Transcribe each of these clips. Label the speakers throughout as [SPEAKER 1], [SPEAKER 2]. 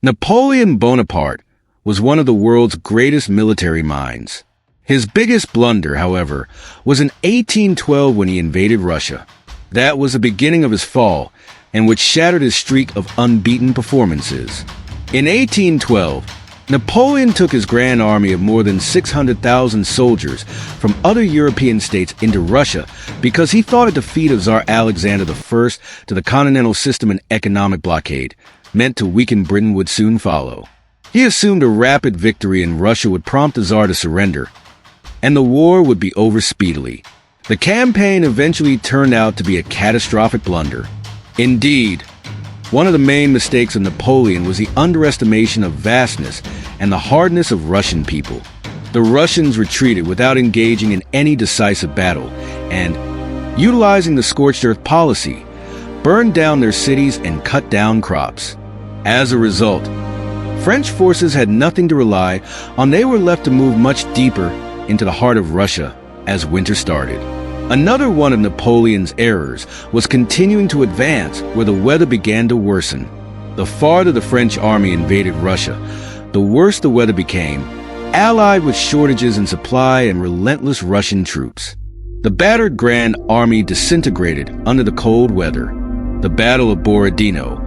[SPEAKER 1] Napoleon Bonaparte was one of the world's greatest military minds. His biggest blunder, however, was in 1812 when he invaded Russia. That was the beginning of his fall, and which shattered his streak of unbeaten performances. In 1812, Napoleon took his grand army of more than 600,000 soldiers from other European states into Russia because he thought a defeat of Tsar Alexander I to the continental system and economic blockade meant to weaken Britain would soon follow. He assumed a rapid victory in Russia would prompt the Tsar to surrender, and the war would be over speedily. The campaign eventually turned out to be a catastrophic blunder. Indeed, one of the main mistakes of Napoleon was the underestimation of vastness and the hardness of Russian people. The Russians retreated without engaging in any decisive battle and, utilizing the scorched earth policy, burned down their cities and cut down crops. As a result, French forces had nothing to rely on. They were left to move much deeper into the heart of Russia as winter started. Another one of Napoleon's errors was continuing to advance where the weather began to worsen. The farther the French army invaded Russia, the worse the weather became, allied with shortages in supply and relentless Russian troops. The battered Grand Army disintegrated under the cold weather. The Battle of Borodino,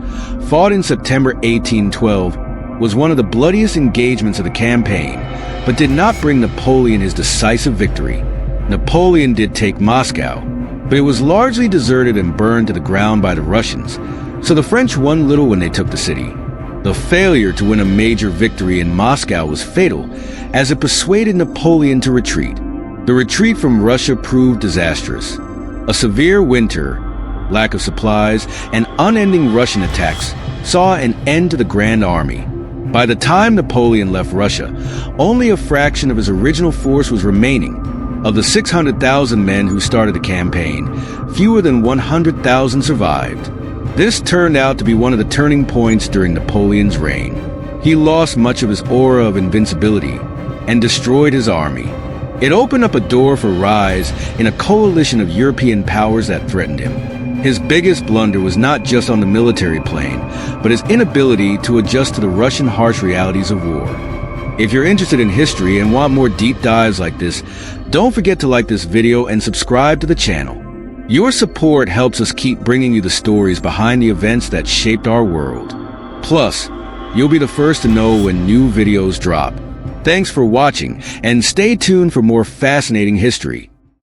[SPEAKER 1] fought in September 1812, was one of the bloodiest engagements of the campaign, but did not bring Napoleon his decisive victory. Napoleon did take Moscow, but it was largely deserted and burned to the ground by the Russians, so the French won little when they took the city. The failure to win a major victory in Moscow was fatal, as it persuaded Napoleon to retreat. The retreat from Russia proved disastrous. A severe winter, lack of supplies, and unending Russian attacks saw an end to the Grand Army. By the time Napoleon left Russia, only a fraction of his original force was remaining. Of the 600,000 men who started the campaign, fewer than 100,000 survived. This turned out to be one of the turning points during Napoleon's reign. He lost much of his aura of invincibility and destroyed his army. It opened up a door for rise in a coalition of European powers that threatened him. His biggest blunder was not just on the military plane, but his inability to adjust to the Russian harsh realities of war. If you're interested in history and want more deep dives like this, don't forget to like this video and subscribe to the channel. Your support helps us keep bringing you the stories behind the events that shaped our world. Plus, you'll be the first to know when new videos drop. Thanks for watching, and stay tuned for more fascinating history.